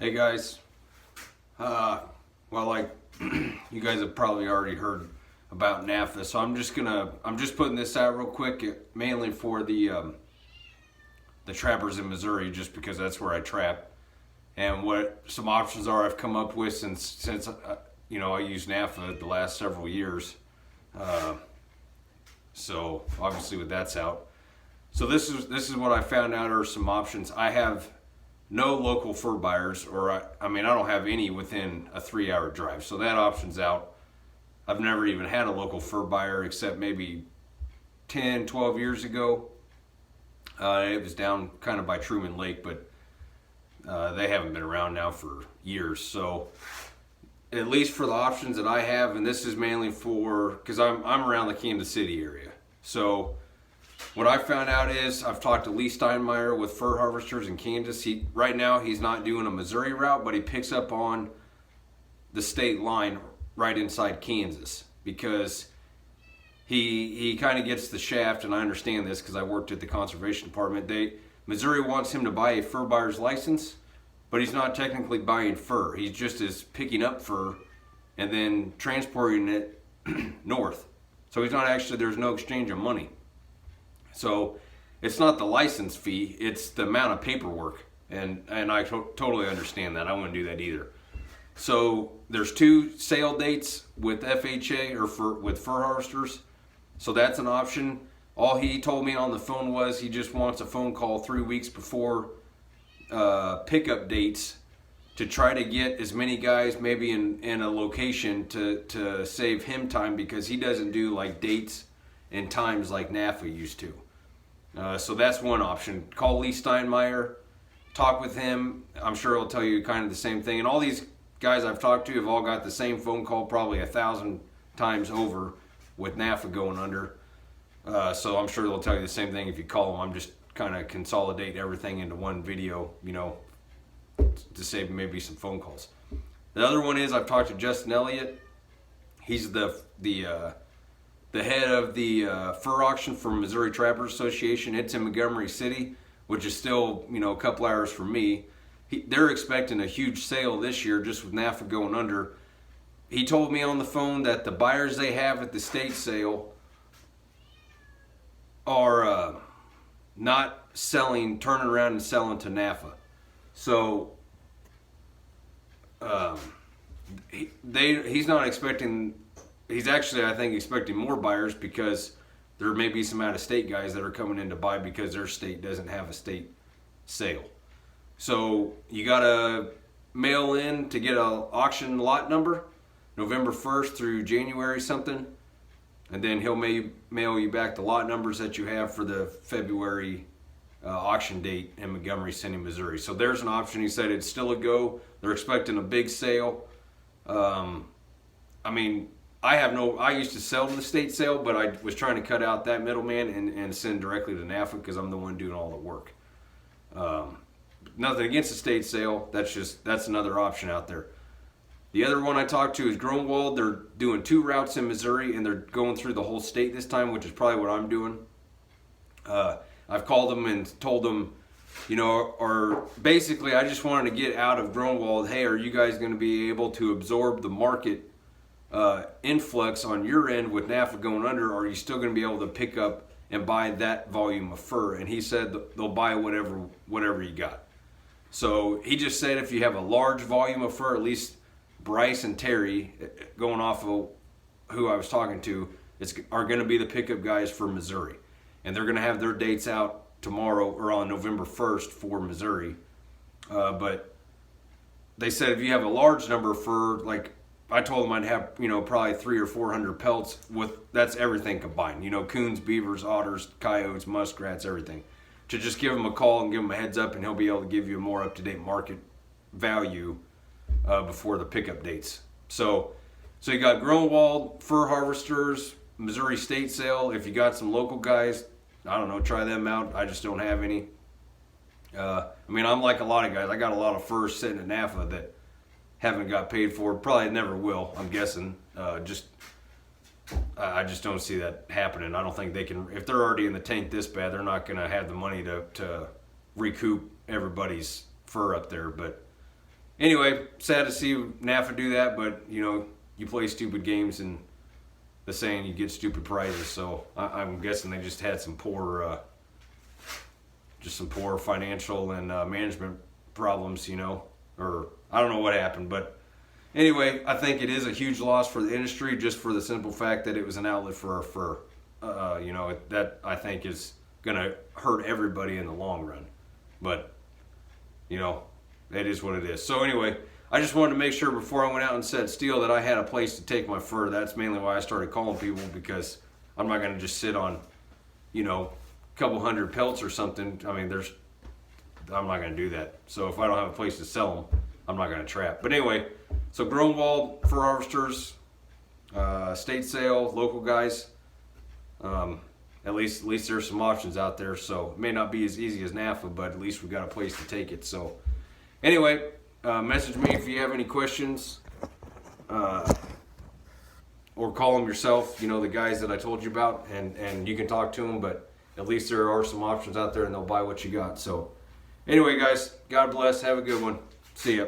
Hey guys, well, like you guys have probably already heard about NAFA, so I'm just putting this out real quick, mainly for the trappers in Missouri, just because that's where I trap, and what some options are I've come up with since I use NAFA the last several years. So obviously with that's out, so this is what I found out are some options. I have no local fur buyers, or I mean, I don't have any within a 3-hour drive. So that option's out. I've never even had a local fur buyer except maybe 10, 12 years ago. It was down kind of by Truman Lake, but they haven't been around now for years. So at least for the options that I have, and this is mainly for, because I'm around the Kansas City area. So what I found out is I've talked to Lee Steinmeier with Fur Harvesters in Kansas. Right now he's not doing a Missouri route, but he picks up on the state line right inside Kansas because he kind of gets the shaft, and I understand this because I worked at the conservation department. Missouri wants him to buy a fur buyer's license, but he's not technically buying fur. He just is picking up fur and then transporting it north. So he's not actually, there's no exchange of money. So it's not the license fee, it's the amount of paperwork. And I totally understand that. I wouldn't do that either. So there's 2 sale dates with FHA or with fur harvesters. So that's an option. All he told me on the phone was he just wants a phone call 3 weeks before pickup dates to try to get as many guys maybe in a location to save him time, because he doesn't do like dates and times like NAFA used to. So that's one option. Call Lee Steinmeier, talk with him. I'm sure he'll tell you kind of the same thing. And all these guys I've talked to have all got the same phone call probably 1,000 times over with NAFA going under. So I'm sure they'll tell you the same thing if you call them. I'm just kind of consolidate everything into one video, to save maybe some phone calls. The other one is I've talked to Justin Elliott. He's the head of the fur auction for Missouri Trappers Association. It's in Montgomery City, which is still, a couple hours from me. They're expecting a huge sale this year just with NAFA going under. He told me on the phone that the buyers they have at the state sale are not turning around and selling to NAFA. So he's not expecting. He's actually, I think, expecting more buyers because there may be some out-of-state guys that are coming in to buy because their state doesn't have a state sale. So you got to mail in to get an auction lot number, November 1st through January something, and then he'll mail you back the lot numbers that you have for the February auction date in Montgomery City, Missouri. So there's an option. He said it's still a go. They're expecting a big sale. I used to sell to the state sale, but I was trying to cut out that middleman and send directly to NAFA because I'm the one doing all the work. Nothing against the state sale. That's another option out there. The other one I talked to is Grunwald. They're doing 2 routes in Missouri, and they're going through the whole state this time, which is probably what I'm doing. I've called them and told them, or basically I just wanted to get out of Grunwald. Hey, are you guys going to be able to absorb the market influx on your end with NAFA going under, or are you still going to be able to pick up and buy that volume of fur? And he said they'll buy whatever you got. So he just said if you have a large volume of fur, at least Bryce and Terry, going off of who I was talking to, are going to be the pickup guys for Missouri. And they're going to have their dates out tomorrow or on November 1st for Missouri. But they said if you have a large number of fur, like I told them I'd have, probably 300 or 400 pelts that's everything combined. Coons, beavers, otters, coyotes, muskrats, everything. To just give him a call and give him a heads up, and he'll be able to give you a more up-to-date market value before the pickup dates. So you got Grunwald, Fur Harvesters, Missouri State Sale. If you got some local guys, I don't know, try them out. I just don't have any. I'm like a lot of guys. I got a lot of furs sitting at NAFA that haven't got paid for. Probably never will, I'm guessing. I just don't see that happening. I don't think they can. If they're already in the tank this bad, they're not going to have the money to recoup everybody's fur up there. But anyway, sad to see NAFA do that, but you know, you play stupid games and the saying you get stupid prizes. So I'm guessing they just had some poor financial and management problems, you know, or I don't know what happened, but anyway, I think it is a huge loss for the industry just for the simple fact that it was an outlet for you know, that I think is going to hurt everybody in the long run. But, you know, it is what it is. So anyway, I just wanted to make sure before I went out and set steel that I had a place to take my fur. That's mainly why I started calling people, because I'm not going to just sit on, you know, a couple hundred pelts or something. I mean, I'm not going to do that. So if I don't have a place to sell them, I'm not going to trap. But anyway, so Grunwald fur harvesters, state sale, local guys. At least there's some options out there. So it may not be as easy as NAFA, but at least we got a place to take it. So anyway, message me if you have any questions, or call them yourself. You know, the guys that I told you about, and you can talk to them. But at least there are some options out there, and they'll buy what you got. So anyway, guys, God bless. Have a good one. See ya.